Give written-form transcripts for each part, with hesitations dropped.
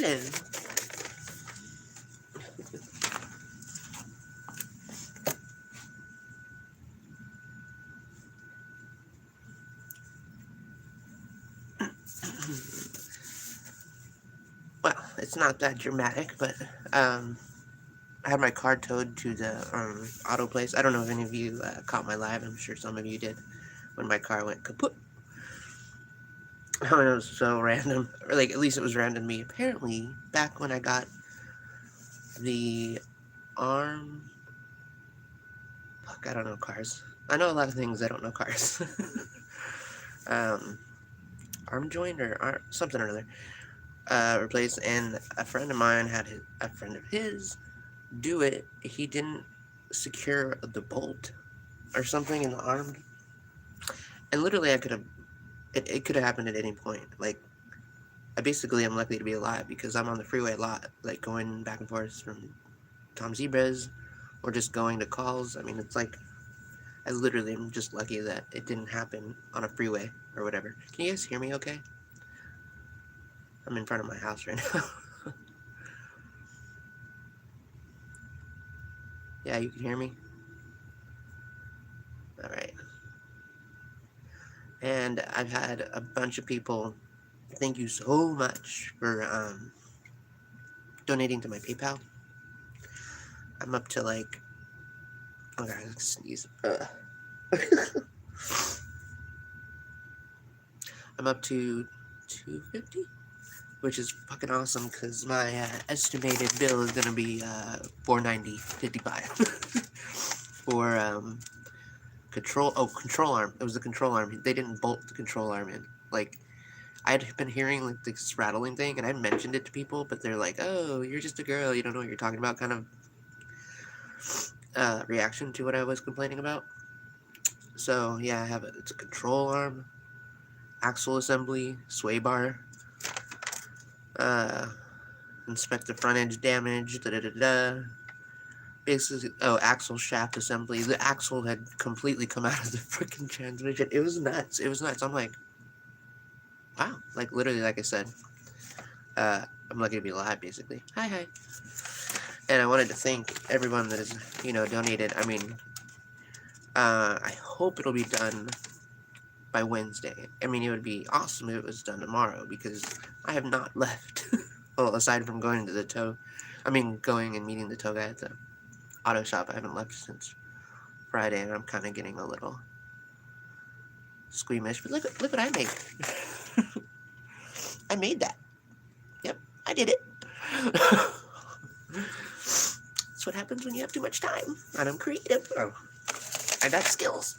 did. Well, it's not that dramatic, but I had my car towed to the auto place. I don't know if any of you caught my live. I'm sure some of you did when my car went kaput. It was so random. Or, like, at least it was random to me. Apparently, back when I got the arm... Fuck, I don't know cars. I know a lot of things, I don't know cars. Arm joint or something or other. Replaced, and a friend of mine had a friend of his do it. He didn't secure the bolt or something in the arm. And literally, it could have happened at any point. Like, I'm lucky to be alive because I'm on the freeway a lot, like going back and forth from Tom Zebras or just going to calls. I mean, it's like, I literally am just lucky that it didn't happen on a freeway or whatever. Can you guys hear me okay? I'm in front of my house right now. Yeah, you can hear me? Alright. And I've had a bunch of people, thank you so much for donating to my PayPal. I'm up to like, oh god, I sneeze. I'm up to $250, which is fucking awesome because my estimated bill is gonna be $490.55 for control arm. It was the control arm. They didn't bolt the control arm in. Like, I had been hearing like this rattling thing, and I mentioned it to people, but they're like, "Oh, you're just a girl. You don't know what you're talking about." Kind of reaction to what I was complaining about. So yeah, I have it. It's a control arm, axle assembly, sway bar. Inspect the front edge damage. Basically, axle shaft assembly. The axle had completely come out of the freaking transmission. It was nuts. I'm like, wow. Like, literally, like I said, I'm lucky to be alive, basically. Hi. And I wanted to thank everyone that has, donated. I mean, I hope it'll be done by Wednesday. I mean, it would be awesome if it was done tomorrow, because I have not left. Well, aside from going and meeting the tow guy at the auto shop, I haven't left since Friday, and I'm kind of getting a little squeamish. But look what I made. I made that. Yep, I did it. That's what happens when you have too much time, and I'm creative. Oh, I got skills.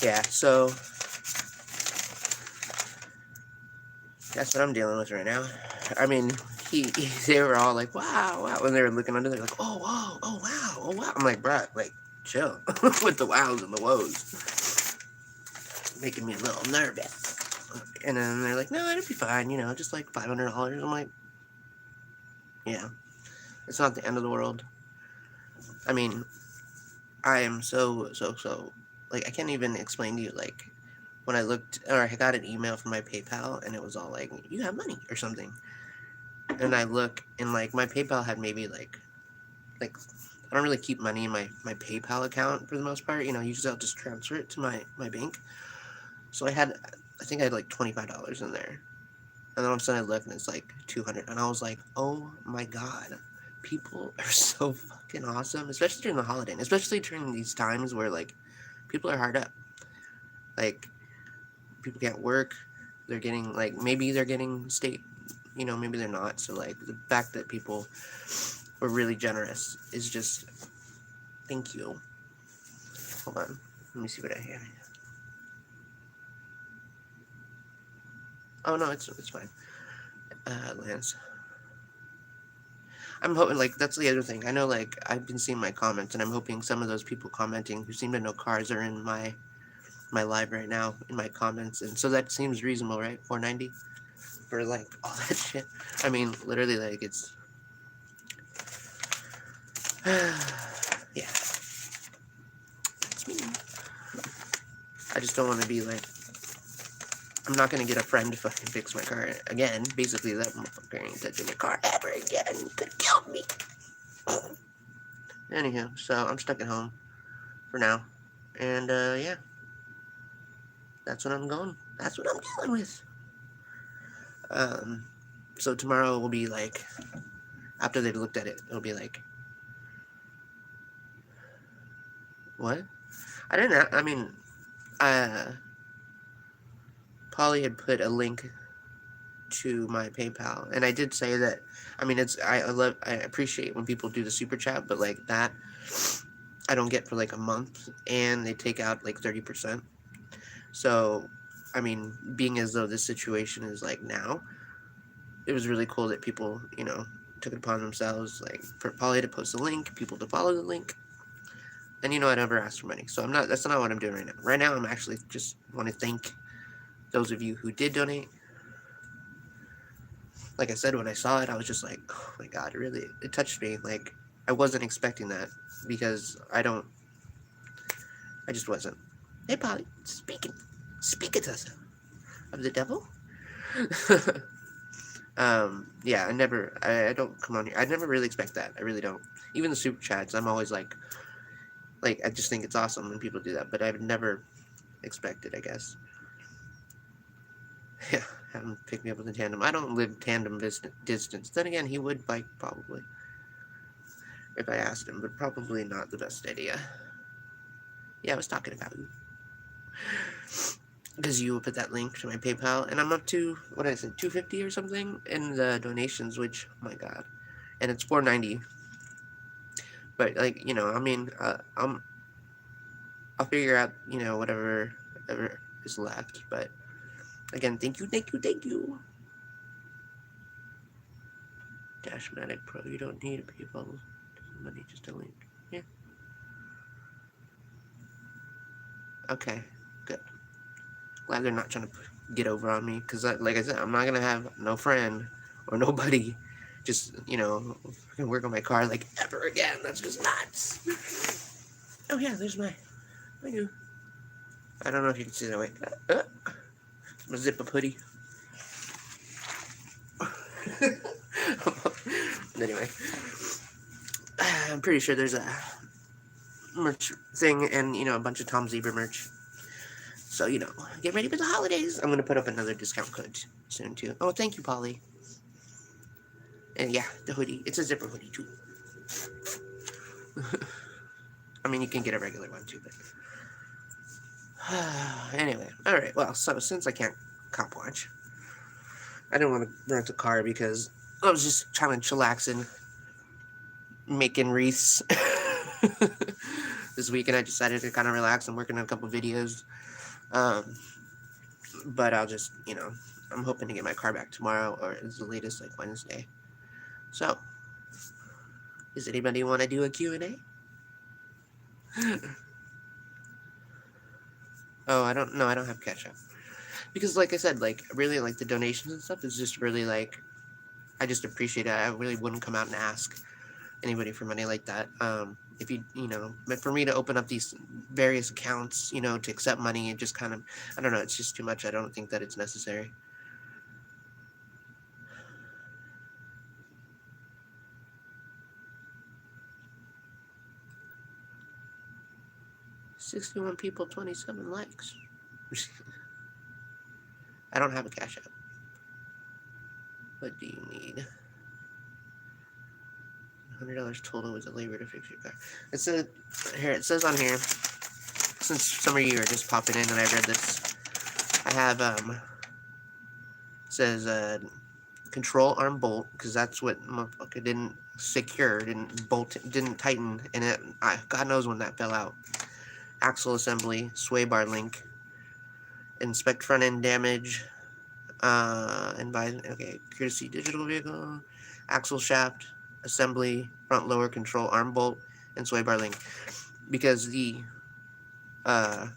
Yeah, so that's what I'm dealing with right now. I mean, they were all like, wow. When they were looking under, they're like, oh, wow. I'm like, bruh, like, chill with the wows and the woes. Making me a little nervous. And then they're like, no, it'll be fine, just like $500. I'm like, yeah, it's not the end of the world. I mean, I am so, like, I can't even explain to you, like, when I got an email from my PayPal, and it was all like, you have money, or something. And I look, and, like, my PayPal had maybe, like, I don't really keep money in my PayPal account, for the most part, usually I'll just transfer it to my bank. So I think I had, like, $25 in there. And then all of a sudden I look, and it's, like, $200, and I was like, oh, my God. People are so fucking awesome, especially during the holiday, and especially during these times where, like, people are hard up. Like, people can't work, they're getting, like, maybe they're getting state, maybe they're not, so, like, the fact that people were really generous is just, thank you. Hold on, let me see what I have. Oh, no, it's fine. Lance. I'm hoping, like, that's the other thing. I know, like, I've been seeing my comments, and I'm hoping some of those people commenting who seem to know cars are in my live right now, in my comments, and so that seems reasonable, right? $490 for, like, all that shit. I mean, literally, like, it's... yeah. It's me. I just don't want to be, like... I'm not gonna get a friend to fucking fix my car again. Basically, that motherfucker ain't touching my car ever again. He could kill me. Anywho, so I'm stuck at home for now. And, yeah. That's what I'm going. That's what I'm dealing with. So tomorrow will be like, after they've looked at it, it'll be like, what? I didn't know. I mean, Polly had put a link to my PayPal, and I did say that. I mean, I appreciate when people do the super chat, but like that, I don't get for like a month, and they take out like 30%. So, I mean, being as though this situation is like now, it was really cool that people, took it upon themselves, like for Polly to post a link, people to follow the link. And I never asked for money, so I'm not. That's not what I'm doing right now. Right now, I'm actually just want to thank those of you who did donate. Like I said, when I saw it, I was just like, oh my god, it touched me. Like, I wasn't expecting that, because I just wasn't. Hey, Polly, speak to us of the devil. Yeah, I don't come on here. I never really expect that. I really don't. Even the super chats, I'm always like, I just think it's awesome when people do that, but I've never expected, I guess. Yeah, have him pick me up with a tandem. I don't live tandem distance. Then again, he would bike, probably, if I asked him, but probably not the best idea. Yeah, I was talking about you. Because you put that link to my PayPal, and I'm up to, what did I say, $250 or something in the donations, which, oh my god. And it's $490. But, like, I mean, I'll figure out, whatever is left. But, again, thank you. Dashmatic Pro, you don't need a PayPal money, just a link. Yeah. Okay, good. Glad they're not trying to get over on me, because, like I said, I'm not going to have no friend or nobody just, work on my car, like, ever again. That's just nuts. Oh, yeah, there's my new. I don't know if you can see that. Wait. My zip-up hoodie. Anyway, I'm pretty sure there's a merch thing and, a bunch of Tom Zebra merch. So, get ready for the holidays. I'm going to put up another discount code soon, too. Oh, thank you, Polly. And, yeah, the hoodie. It's a zipper hoodie, too. I mean, you can get a regular one, too, but... Anyway, alright, well, so since I can't cop watch, I didn't want to rent a car because I was just trying to chillax and making wreaths. This weekend I decided to kind of relax. I'm working on a couple videos. But I'll just, I'm hoping to get my car back tomorrow, or it's the latest, like, Wednesday. So, does anybody want to do a Q&A? Oh, I don't have Cash App. Because, like I said, like, really, like, the donations and stuff is just really, like, I just appreciate it. I really wouldn't come out and ask anybody for money like that. If but for me to open up these various accounts, to accept money, it just kind of, I don't know, it's just too much. I don't think that it's necessary. $61 people, 27 likes. I don't have a Cash App. What do you need? $100 total with a labor to fix your car. It says on here, since some of you are just popping in and I read this, I have, says, control arm bolt, because that's what motherfucker didn't secure, didn't tighten, and God knows when that fell out. Axle assembly, sway bar link, inspect front end damage, courtesy digital vehicle, axle shaft, assembly, front lower control arm bolt, and sway bar link. Because the, what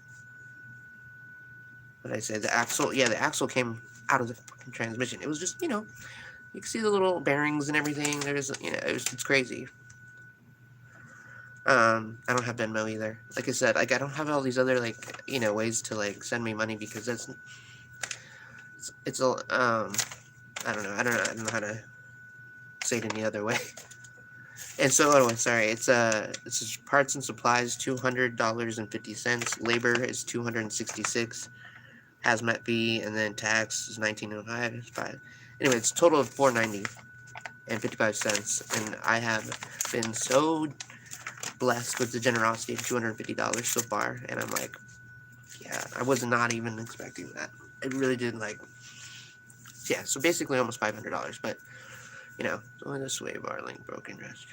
did I say? The axle came out of the fucking transmission. It was just, you can see the little bearings and everything. There's, it's crazy. I don't have Venmo either. Like I said, like, I don't have all these other, like, ways to, like, send me money, because that's, it's a I don't know how to say it any other way. And so, anyway, sorry, it's parts and supplies $200.50. Labor is $266. Hazmat fee and then tax is $19.05. Anyway, it's a total of $490.55, and I have been so blessed with the generosity of $250 so far, and I'm like, yeah, I was not even expecting that. It really did, like, yeah. So basically, almost $500, but you know, only the sway bar link broken rest.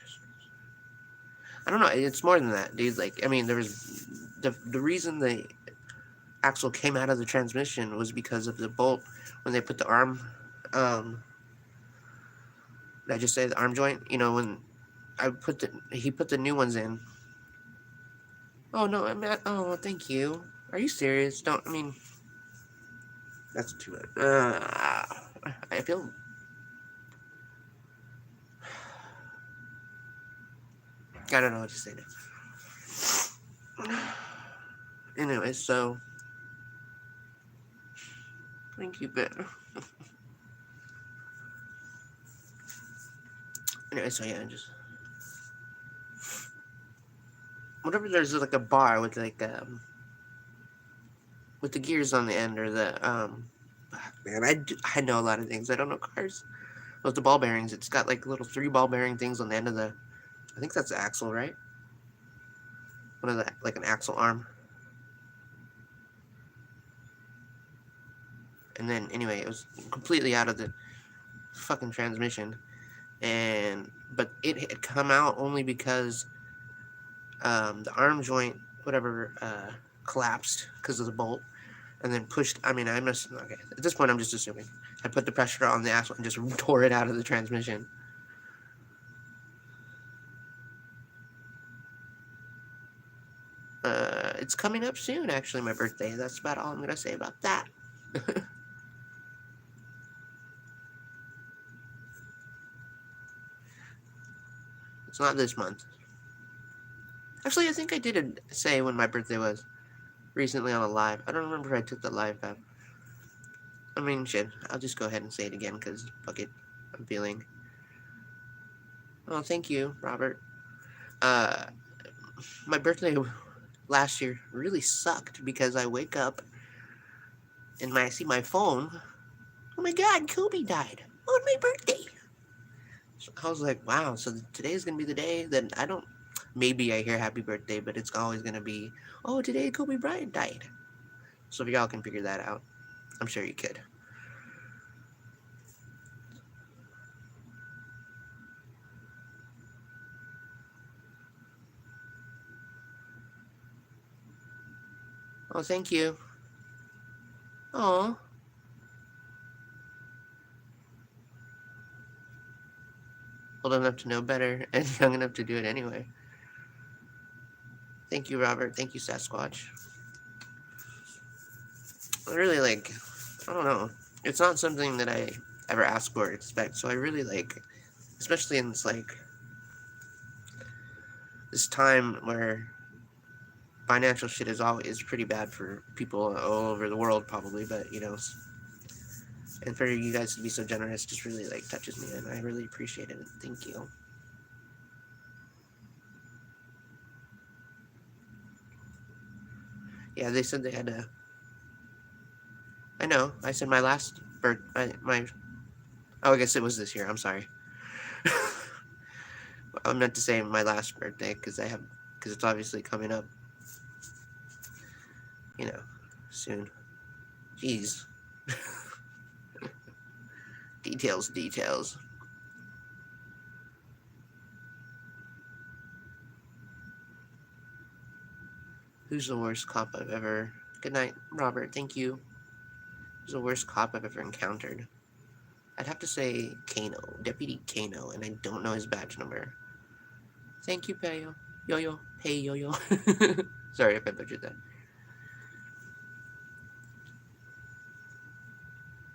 I don't know. It's more than that, dude. Like, I mean, there was the reason the axle came out of the transmission was because of the bolt when they put the arm. Did I just say the arm joint? You know, when he put the new ones in. Oh no, I'm not. Oh, thank you. Are you serious? Don't. I mean, that's too much. I feel. I don't know what to say now. Anyway, so thank you, but anyway, so yeah, just whatever. There's like a bar with like with the gears on the end or the man, I know a lot of things. I don't know cars. With the ball bearings, it's got like little 3 ball bearing things on the end of the. I think that's the axle, right? One of the like an axle arm. And then anyway, it was completely out of the fucking transmission, but it had come out only because the arm joint, whatever, collapsed because of the bolt, and then pushed. I mean, I must. Okay, at this point, I'm just assuming I put the pressure on the axle and just tore it out of the transmission. It's coming up soon, actually, my birthday. That's about all I'm gonna say about that. It's not this month. Actually, I think I did say when my birthday was recently on a live. I don't remember if I took the live back. I mean, shit. I'll just go ahead and say it again because fuck it. I'm feeling. Oh, thank you, Robert. Uh, my birthday last year really sucked because I wake up and I see my phone. Oh my God, Kobe died on my birthday. So I was like, wow. So today's gonna be the day that I don't. Maybe I hear happy birthday, but it's always gonna be, oh, today Kobe Bryant died. So if y'all can figure that out, I'm sure you could. Oh, thank you. Oh. Old enough to know better and young enough to do it anyway. Thank you, Robert. Thank you, Sasquatch. I really like, I don't know. It's not something that I ever ask or expect. So I really like, especially in this like this time where financial shit is pretty bad for people all over the world, probably. But you know, and for you guys to be so generous just really like touches me, and I really appreciate it. Thank you. Yeah, they said they had a. I know. I said my last my. Oh, I guess it was this year. I'm sorry. I meant to say my last birthday because it's obviously coming up. You know, soon. Jeez. Details. Who's the worst cop I've ever? Good night, Robert. Thank you. Who's the worst cop I've ever encountered? I'd have to say Kano, Deputy Kano, and I don't know his badge number. Thank you, Payo. Yo-yo. Hey, yo-yo. Sorry if I butchered that.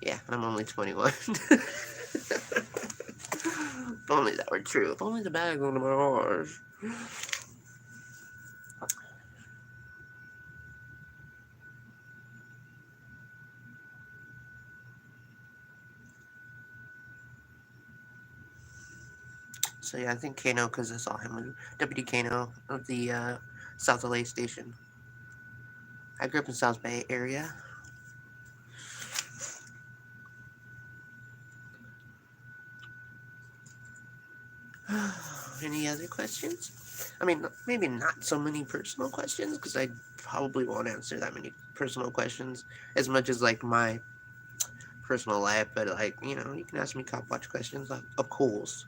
Yeah, I'm only 21. If only that were true. If only the bag on my horse. So yeah, I think Kano, because I saw him with Deputy Kano of the South LA station. I grew up in South Bay area. Any other questions? I mean, maybe not so many personal questions, because I probably won't answer that many personal questions as much as like my personal life, but like, you know, you can ask me cop watch questions, of course.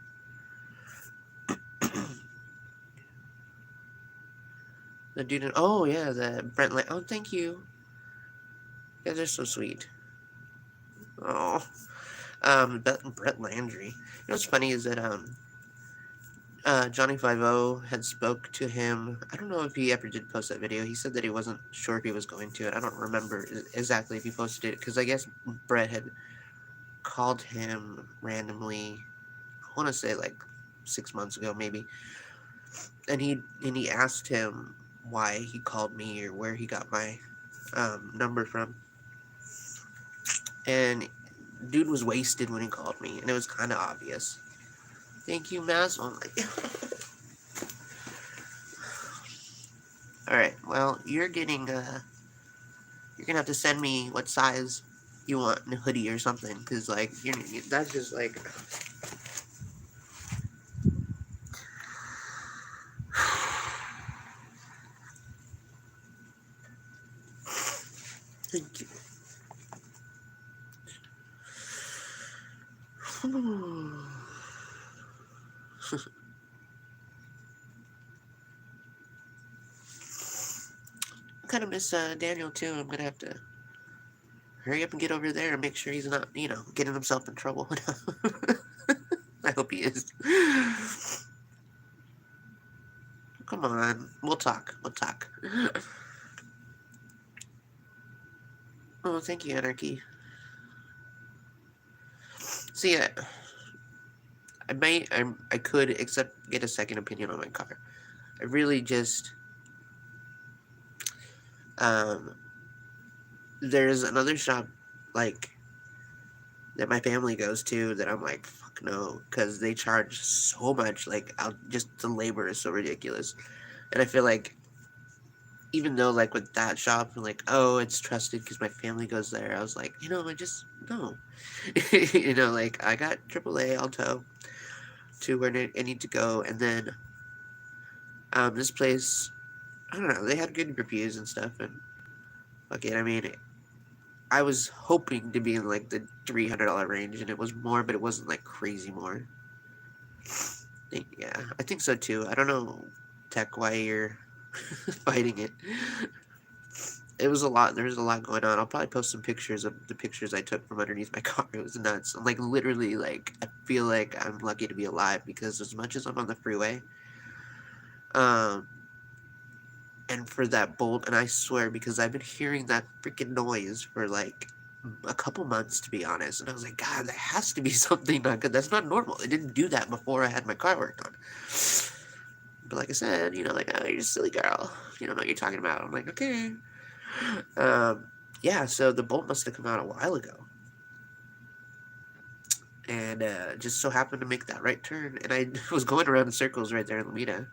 The dude in, oh yeah, the Brent oh, thank you. Yeah, they're so sweet. Oh, Brett Landry. You know what's funny is that Johnny 50 had spoke to him. I don't know if he ever did post that video. He said that he wasn't sure if he was going to it. I don't remember exactly if he posted it, because I guess Brett had called him randomly. I want to say like 6 months ago, maybe, and he asked him why he called me or where he got my number from, and dude was wasted when he called me, and it was kind of obvious. Thank you, Mass. I'm like, all right. Well, you're gonna have to send me what size you want in a hoodie or something, because like that's just like. Thank you. I kind of miss Daniel too. I'm gonna have to hurry up and get over there and make sure he's not, getting himself in trouble. I hope he is. Come on, we'll talk. We'll talk. Oh, thank you, Anarchy. See, I could accept get a second opinion on my car. I really just there's another shop like that my family goes to that I'm like, fuck no, because they charge so much. Like, just the labor is so ridiculous, and I feel like even though like with that shop, I'm like, oh, it's trusted because my family goes there. I was like, I just no, like I got AAA Alto to where I need to go, and then this place, I don't know, they had good reviews and stuff, and okay, I mean, I was hoping to be in like the $300 range, and it was more, but it wasn't like crazy more. Yeah, I think so too. I don't know, Tech, why you're fighting it. It was a lot. There was a lot going on. I'll probably post some pictures of the pictures I took from underneath my car. It was nuts. I'm like, literally, like, I feel like I'm lucky to be alive, because as much as I'm on the freeway, and for that bolt, and I swear, because I've been hearing that freaking noise for like a couple months, to be honest, and I was like, God, there has to be something not good. That's not normal. It didn't do that before I had my car worked on. But like I said, like, oh, you're a silly girl. You don't know what you're talking about. I'm like, okay. Yeah, so the bolt must have come out a while ago. And just so happened to make that right turn. And I was going around in circles right there in Lomita.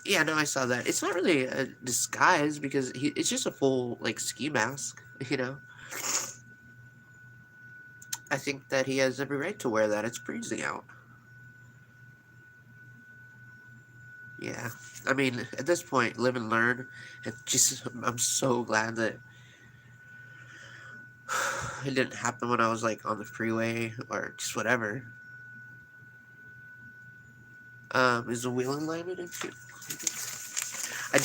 Yeah, no, I saw that. It's not really a disguise, because it's just a full, like, ski mask, I think that he has every right to wear that. It's freezing out. Yeah. I mean, at this point, live and learn. And just, I'm so glad that it didn't happen when I was, like, on the freeway or just whatever. Is the wheel alignment in too? I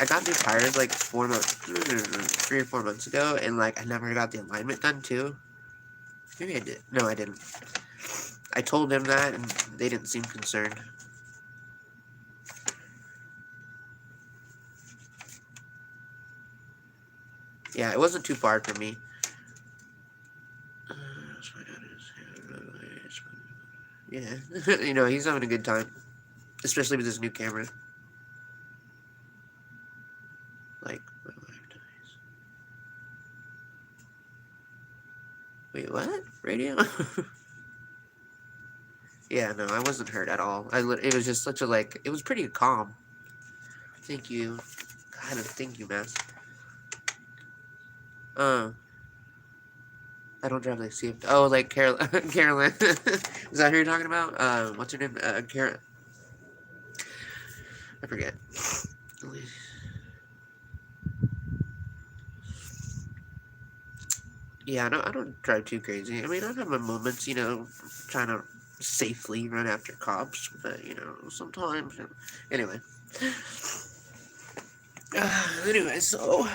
got new tires like 3 or 4 months ago, and like I never got the alignment done too. Maybe I did. No, I didn't. I told them that, and they didn't seem concerned. Yeah, it wasn't too far from me. Yeah, he's having a good time, especially with his new camera. Like, my life dies. Wait, what? Really? radio? Yeah, no, I wasn't hurt at all. It was just such a, like, it was pretty calm. Thank you. God, thank you, man. Uh, I don't drive like CF. Oh, like Carol, Carolyn. Is that who you're talking about? What's her name? Carol. I forget. Yeah, I don't drive too crazy. I mean, I have my moments, trying to safely run after cops, but sometimes. Anyway. Anyway, so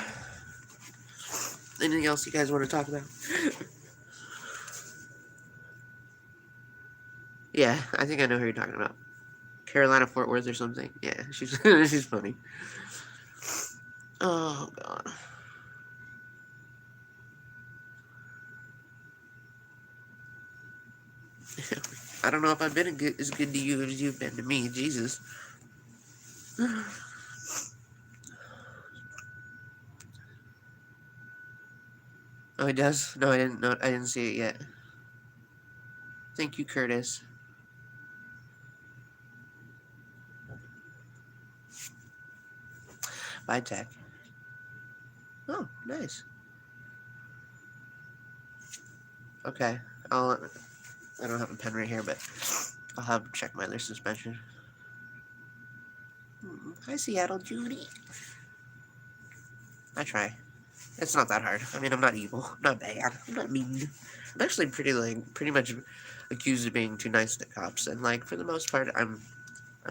anything else you guys want to talk about? Yeah, I think I know who you're talking about. Carolina Fort Worth or something. Yeah, she's she's funny. Oh god. I don't know if I've been as good to you as you've been to me. Jesus. Oh, it does? No, I didn't know. I didn't see it yet. Thank you, Curtis. Bye, Tech. Oh, nice. Okay. I don't have a pen right here, but I'll have check my other suspension. Hi, Seattle, Judy. I try. It's not that hard. I mean, I'm not evil. I'm not bad. I'm not mean. I'm actually pretty much accused of being too nice to cops, and for the most part, I'm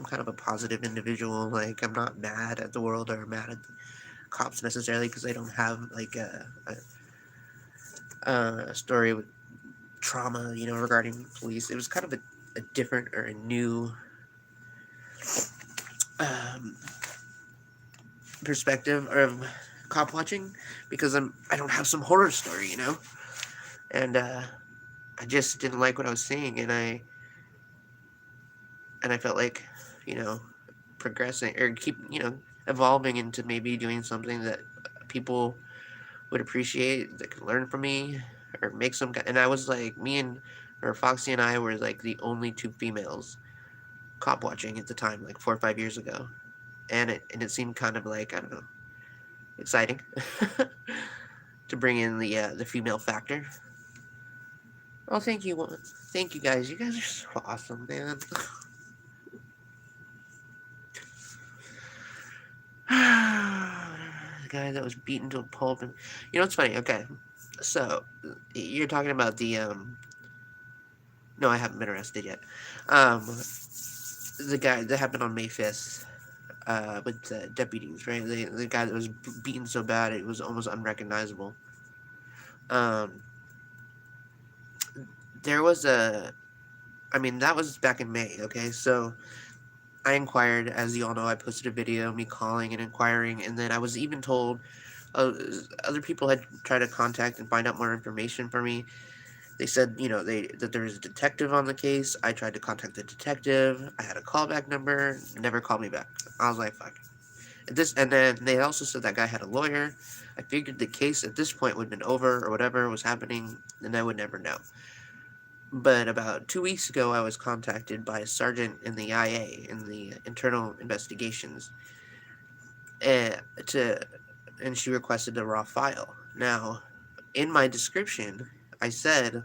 kind of a positive individual. Like, I'm not mad at the world or mad at the cops necessarily because I don't have a story with trauma, regarding police. It was kind of a different or a new um, perspective of cop watching because I don't have some horror story, and I just didn't like what I was seeing, and I felt like, you know, progressing or keep, evolving into maybe doing something that people would appreciate, that could learn from me, or make some. And I was like, or Foxy and I were like the only two females cop watching at the time, like 4 or 5 years ago, and it seemed kind of like, I don't know, exciting to bring in the female factor. Oh, thank you guys. You guys are so awesome, man. The guy that was beaten to a pulp, and it's funny. Okay, so you're talking about the. No, I haven't been arrested yet. The guy that happened on May 5th, with the deputies, right? The guy that was beaten so bad it was almost unrecognizable. Um, there was I mean, that was back in May. Okay, so I inquired, as you all know, I posted a video of me calling and inquiring, and then I was even told other people had tried to contact and find out more information for me. They said, that there was a detective on the case. I tried to contact the detective. I had a callback number. Never called me back. I was like, fuck. And then they also said that guy had a lawyer. I figured the case at this point would have been over or whatever was happening, and I would never know. But about 2 weeks ago, I was contacted by a sergeant in the IA, in the Internal Investigations, and she requested a raw file. Now, in my description, I said,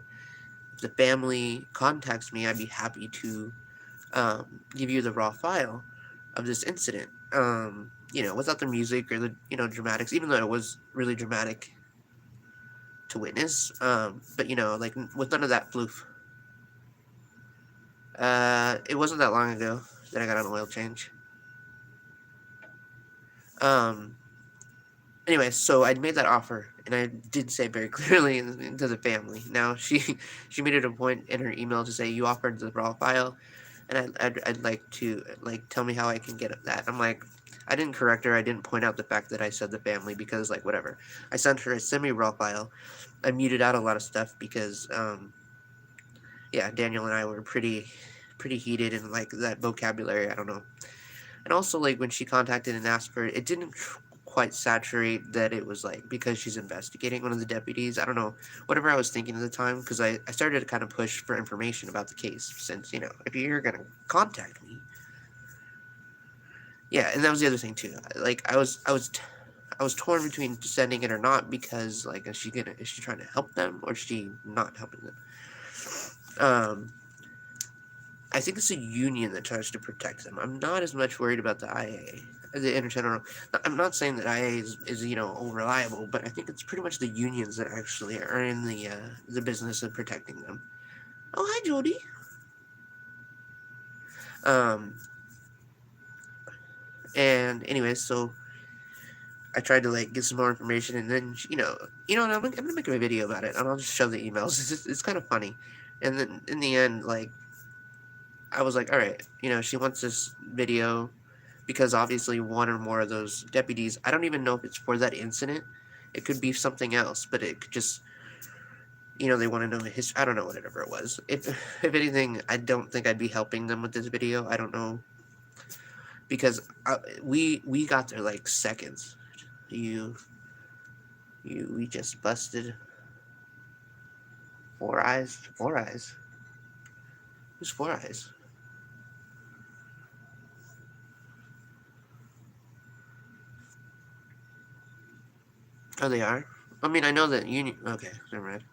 if the family contacts me, I'd be happy to give you the raw file of this incident. Without the music or the dramatics, even though it was really dramatic to witness. But like with none of that floof. It wasn't that long ago that I got an oil change. Um, Anyway, so I made that offer, and I did say very clearly to the family. Now she made it a point in her email to say, you offered the raw file, and I'd like to tell me how I can get that. I'm like, I didn't correct her. I didn't point out the fact that I said the family because whatever. I sent her a semi raw file. I muted out a lot of stuff because yeah, Daniel and I were pretty heated and that vocabulary. I don't know. And also when she contacted and asked for it, it didn't quite saturate that it was like because she's investigating one of the deputies. I don't know, whatever I was thinking at the time, because I started to kind of push for information about the case since, you know, if you're going to contact me. Yeah, and that was the other thing too. Like I was torn between sending it or not because like is she trying to help them or is she not helping them? I think it's a union that tries to protect them. I'm not as much worried about the IA, the Intergeneral. I'm not saying that IA is you know unreliable, but I think it's pretty much the unions that actually are in the business of protecting them. Oh, hi, Jody. And anyways, so I tried to like get some more information, and then I'm gonna make a video about it, and I'll just show the emails. It's kind of funny, and then in the end, like I was like, all right, you know, she wants this video because obviously one or more of those deputies. I don't even know if it's for that incident. It could be something else, but it could just, you know, they want to know his. I don't know whatever it was. If anything, I don't think I'd be helping them with this video. I don't know because we got there like seconds. We just busted Four Eyes. Four Eyes. Who's Four Eyes? Oh, they are? I mean, I know that Union... Okay, never mind.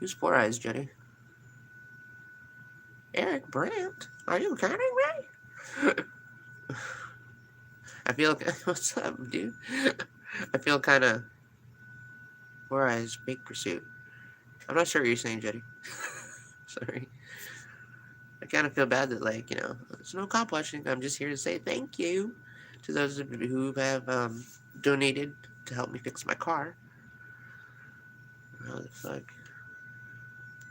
Who's Four Eyes, Jenny? Eric Brandt? Are you kidding me? I feel... What's up, dude? I feel kind of... Four Eyes, Big Pursuit. I'm not sure what you're saying, Jenny. Sorry. I kind of feel bad that, like, you know, there's no cop watching. I'm just here to say thank you to those who have donated to help me fix my car. Oh, the fuck.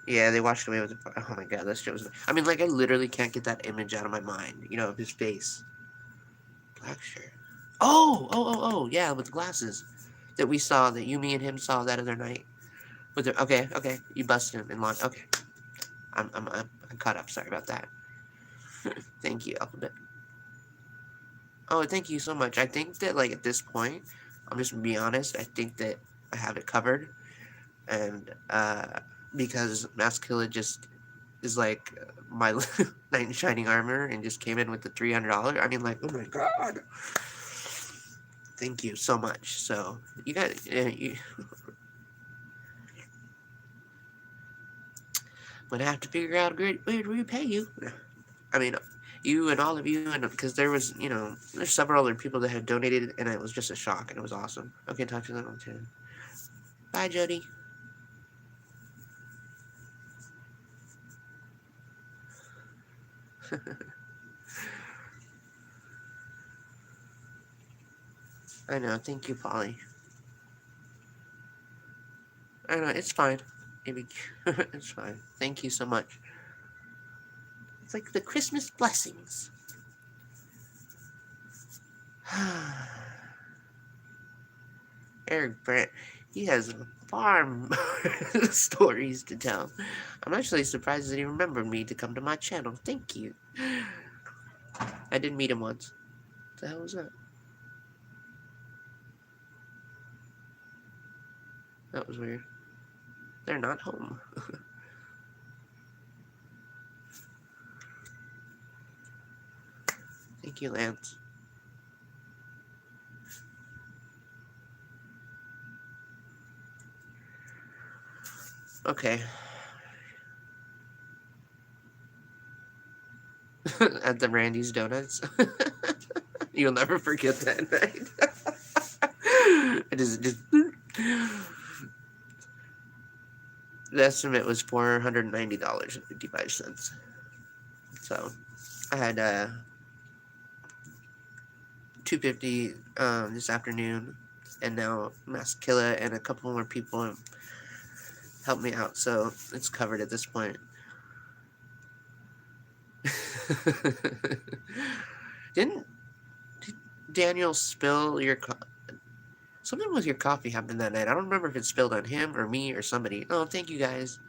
Yeah, they washed away with the... Oh my god, that shit was... I mean, like, I literally can't get that image out of my mind, you know, of his face. Black shirt. Oh, yeah, with the glasses. That we saw, that you, me, and him saw that other night. With the... Okay, you busted him in line. Okay. I'm caught up, sorry about that. Thank you, Alphabet. Oh, thank you so much. I think that, like, at this point, I'm just gonna be honest, I think that I have it covered. And, because Maskilla just is like my knight in shining armor and just came in with the $300. I mean, like, oh my god. Thank you so much. So, you got I'm gonna have to figure out a great way to repay you. I mean, you and all of you, and because there was, you know, there's several other people that had donated, and it was just a shock, and it was awesome. Okay, talk to them on 10. Bye, Jody. I know, thank you, Polly. I know, it's fine. Maybe it's fine. Thank you so much. It's like the Christmas blessings. Eric Brandt, he has far more stories to tell. I'm actually surprised that he remembered me to come to my channel. Thank you. I did meet him once. What the hell was that? That was weird. They're not home. Thank you, Lance. Okay. At the Randy's Donuts. You'll never forget that night. It just the estimate was $490.55. So I had $250 this afternoon, and now Maskilla and a couple more people have helped me out, so it's covered at this point. Did Daniel spill your something with your coffee happened that night? I don't remember if it spilled on him or me or somebody. Oh, thank you guys.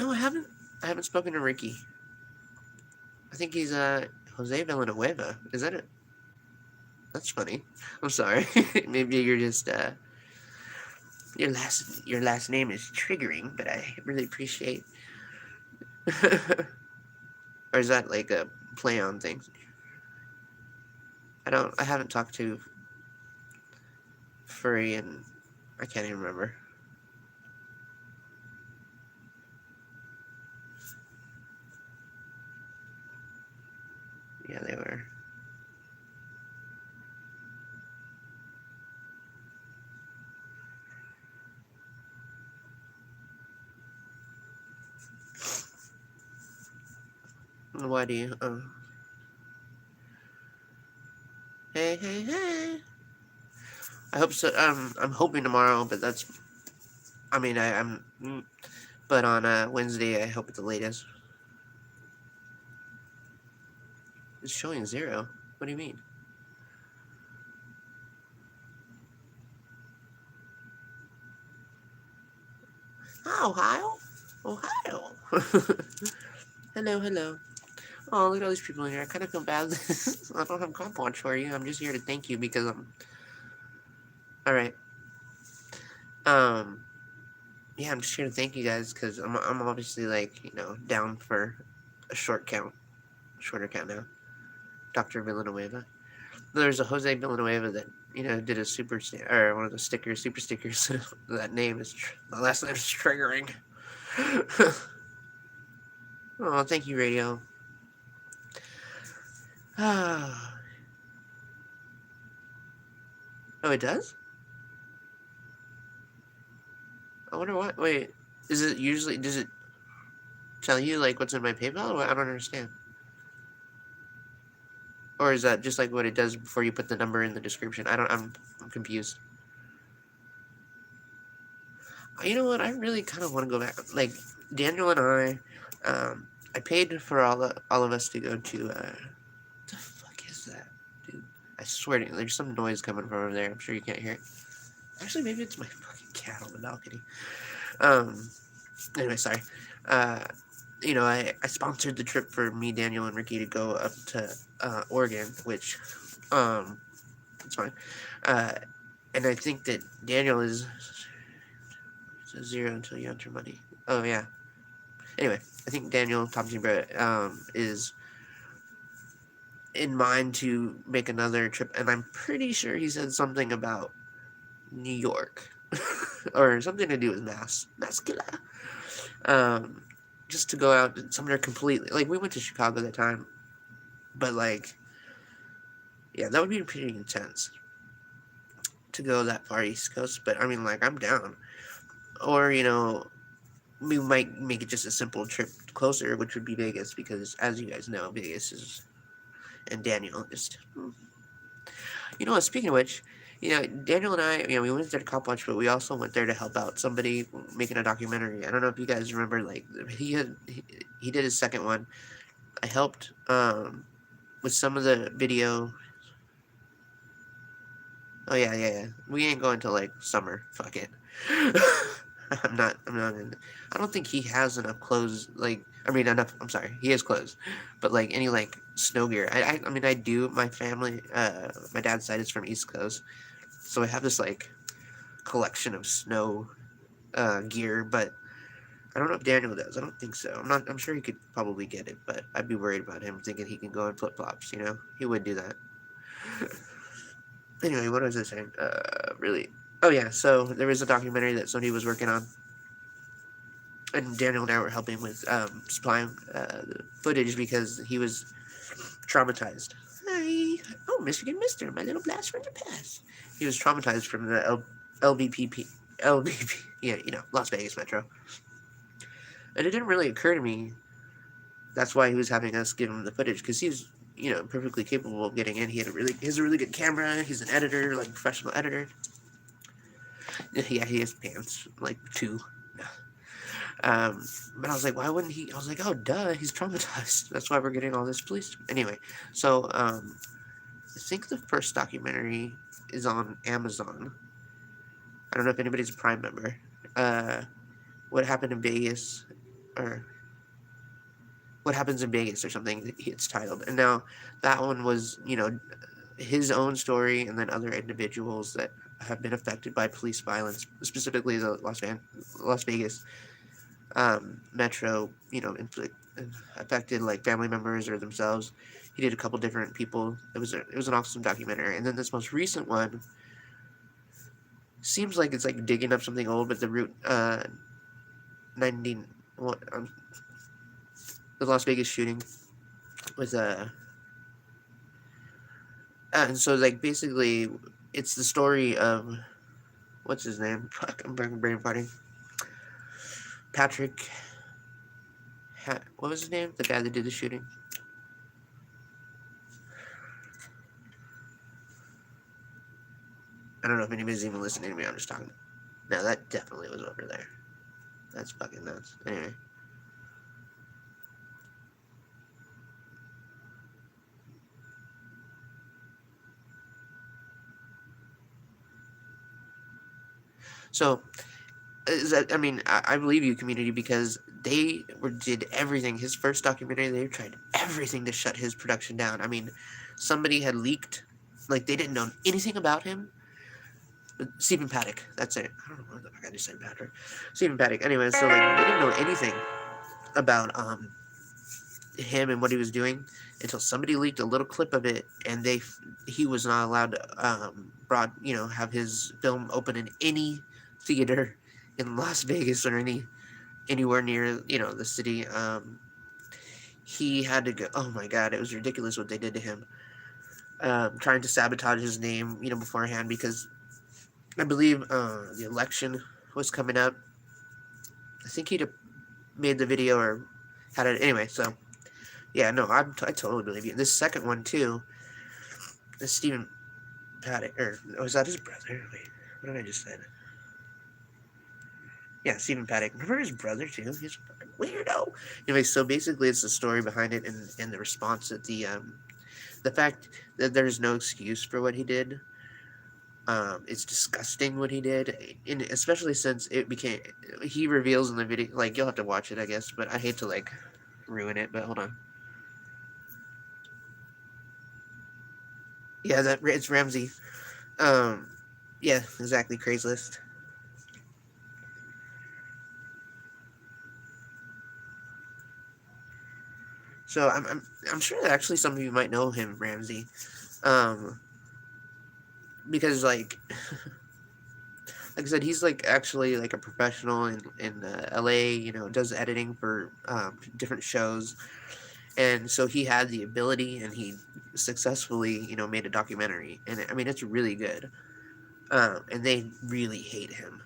No, I haven't. I haven't spoken to Ricky. I think he's Jose Villanueva. Is that it? That's funny. I'm sorry. Maybe you're just your last name is triggering, but I really appreciate. Or is that like a play on things? I haven't talked to Furry and I can't even remember. Yeah, they were. Why do you? Hey, hey, hey. I hope so. I'm hoping tomorrow, but that's. I mean, I'm. But on Wednesday, I hope at the latest. It's showing 0. What do you mean? Ohio? Ohio. Hello, hello. Oh, look at all these people in here. I kind of feel bad. I don't have comp watch for you. I'm just here to thank you because I'm. Alright. Yeah, I'm just here to thank you guys because I'm obviously, like, down for a shorter count now. Dr. Villanueva. There's a Jose Villanueva that, did a or one of the super stickers. That name is, the last name is triggering. Oh, thank you, radio. Oh, it does? I wonder why. Wait, does it tell you, like, what's in my PayPal? I don't understand. Or is that just like what it does before you put the number in the description? I'm confused. You know what? I really kind of want to go back. Like, Daniel and I paid for all of us to go to, what the fuck is that, dude? I swear to you, there's some noise coming from over there. I'm sure you can't hear it. Actually, maybe it's my fucking cat on the balcony. Anyway, sorry. I sponsored the trip for me, Daniel, and Ricky to go up to Oregon, which, it's fine. And I think that Daniel is 0 until you enter money. Oh, yeah. Anyway, I think Daniel Thompson is in mind to make another trip, and I'm pretty sure he said something about New York. Or something to do with Mascula. Just to go out somewhere completely. Like, we went to Chicago that time, but, like, yeah, that would be pretty intense to go that far East Coast. But, I mean, like, I'm down. Or, we might make it just a simple trip closer, which would be Vegas, because, as you guys know, Vegas is, and Daniel just, speaking of which, Daniel and I, we went there to cop watch, but we also went there to help out somebody making a documentary. I don't know if you guys remember, like, he did his second one. I helped with some of the video. Oh yeah. We ain't going till like summer. Fuck it. I'm not I don't think he has enough clothes. Like, I mean, enough. I'm sorry, he has clothes, but like any like snow gear. I mean, I do. My family, my dad's side is from East Coast, so I have this like collection of snow gear, but I don't know if Daniel does. I don't think so. I'm sure he could probably get it, but I'd be worried about him thinking he can go in flip flops. He would do that. Anyway, what was I saying? Really? Oh yeah. So there was a documentary that Sony was working on, and Daniel and I were helping with supplying the footage because he was traumatized. Hi. Oh, Michigan Mister, my little blast from the past. He was traumatized from the LVP, yeah, Las Vegas Metro. And it didn't really occur to me that's why he was having us give him the footage, because he's, perfectly capable of getting in. He has a really good camera. He's an editor, like professional editor. Yeah, he has pants, like 2. But I was like, why wouldn't he? I was like, oh, duh, he's traumatized. That's why we're getting all this police. Anyway, so I think the first documentary is on Amazon. I don't know if anybody's a Prime member. What happened in Vegas or What Happens in Vegas or something. It's titled, and now that one was his own story, and then other individuals that have been affected by police violence, specifically the Las Vegas metro, affected like family members or themselves. He did a couple different people. It was an awesome documentary, and then this most recent one seems like it's like digging up something old, but the Route 19, the Las Vegas shooting with and so like basically it's the story of what's his name? Fuck, I'm brain farting. Patrick. What was his name? The guy that did the shooting. I don't know if anybody's even listening to me. I'm just talking. No, that definitely was over there. That's fucking nuts. Anyway. So, I believe you, community, because they did everything. His first documentary, they tried everything to shut his production down. I mean, somebody had leaked, like they didn't know anything about him. Stephen Paddock, that's it. I don't know what the fuck I just said, Patrick. Stephen Paddock. Anyway, so like they didn't know anything about him and what he was doing until somebody leaked a little clip of it, and he was not allowed to have his film open in any theater in Las Vegas or anywhere near the city. He had to go. Oh my god, it was ridiculous what they did to him. Trying to sabotage his name, beforehand, because I believe the election was coming up. I think he'd made the video or had it anyway. So yeah, no, I totally believe you. This second one too, the Stephen Paddock, or was that his brother? Wait, what did I just say? Yeah, Stephen Paddock. Remember his brother too? He's a fucking weirdo. Anyway, so basically, it's the story behind it and the response that the fact that there's no excuse for what he did. It's disgusting what he did, and especially since he reveals in the video. Like, you'll have to watch it, I guess, but I hate to like ruin it. But hold on. Yeah, it's Ramsey. Um, yeah, exactly. Craigslist. So I'm sure that actually some of you might know him, Ramsey, um, because like I said, he's like actually like a professional in LA. Does editing for different shows, and so he had the ability, and he successfully made a documentary, and I mean it's really good. And they really hate him,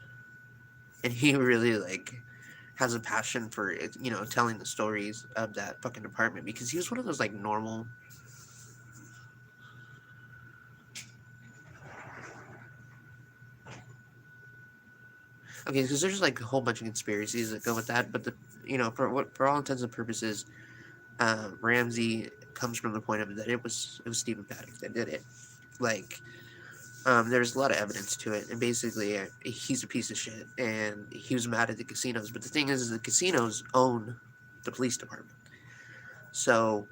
and he really like has a passion for telling the stories of that fucking department, because he was one of those like normal. Okay, because there's like a whole bunch of conspiracies that go with that, but for all intents and purposes, Ramsey comes from the point of that it was Stephen Paddock that did it. Like, there's a lot of evidence to it, and basically, he's a piece of shit, and he was mad at the casinos. But the thing is the casinos own the police department, so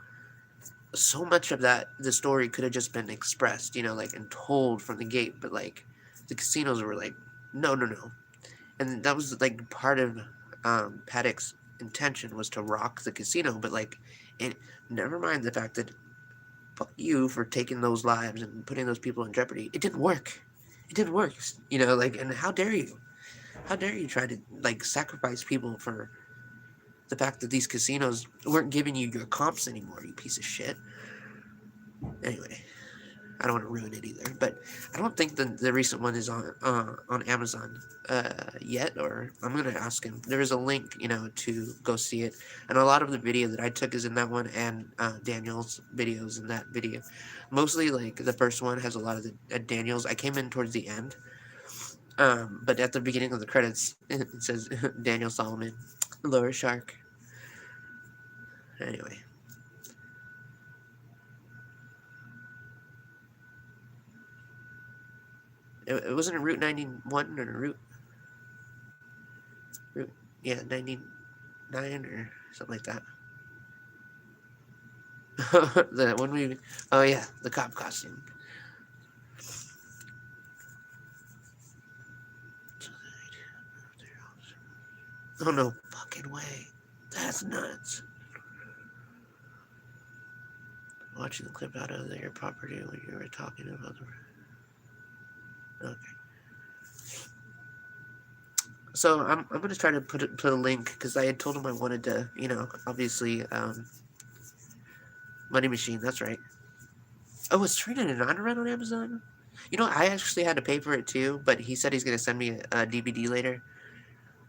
much of the story could have just been expressed, like and told from the gate, but like the casinos were like, no, no, no, and that was like part of Paddock's intention was to rock the casino, but like, and never mind the fact that fuck you for taking those lives and putting those people in jeopardy. It didn't work. It didn't work. Like, and how dare you? How dare you try to like sacrifice people for the fact that these casinos weren't giving you your comps anymore, you piece of shit. Anyway, I don't want to ruin it either, but I don't think the recent one is on Amazon yet, or I'm gonna ask him. There is a link, to go see it, and a lot of the video that I took is in that one, and Daniel's videos in that video. Mostly, like the first one has a lot of the Daniel's. I came in towards the end, but at the beginning of the credits, it says Daniel Solomon, Laura Shark. Anyway. It wasn't a Route 91 or Route, yeah, 90. 9 or something like that. The when we, oh yeah, the cop costume. Oh no fucking way, that's nuts. Watching the clip out of your property when you were talking about the. Okay. So I'm gonna try to put a link because I had told him I wanted to, obviously, Money Machine. That's right. Oh, it's turning it on around on Amazon. I actually had to pay for it too, but he said he's gonna send me a DVD later.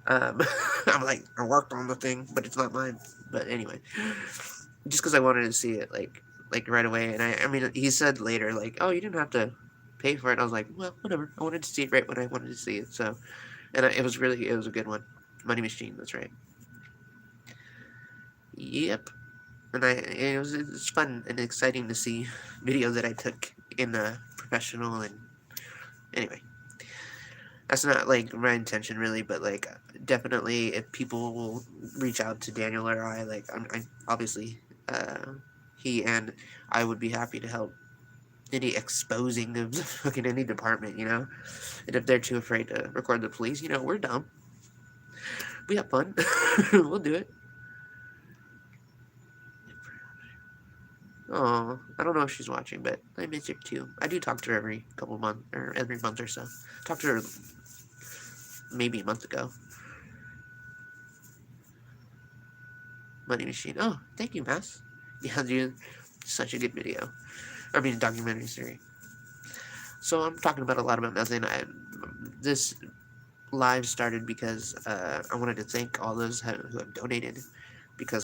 Um, I'm like, I worked on the thing, but it's not mine. But anyway, just because I wanted to see it like right away, and I mean, he said later like, oh, you didn't have to pay for it. I was like, well, whatever. I wanted to see it right when I wanted to see it. So, and it was a good one. Money Machine. That's right. Yep. And it's fun and exciting to see videos that I took in professional and anyway. That's not like my intention really, but like definitely if people will reach out to Daniel or I, like I obviously he and I would be happy to help any exposing of fucking any department, And if they're too afraid to record the police, we're dumb. We have fun. We'll do it. Oh, I don't know if she's watching, but I miss her too. I do talk to her every couple months or every month or so. Talked to her maybe a month ago. Money Machine. Oh, thank you, Mass. Yeah, dude, such a good video. I mean, documentary series. So I'm talking about a lot about nothing. This live started because I wanted to thank all those who have donated because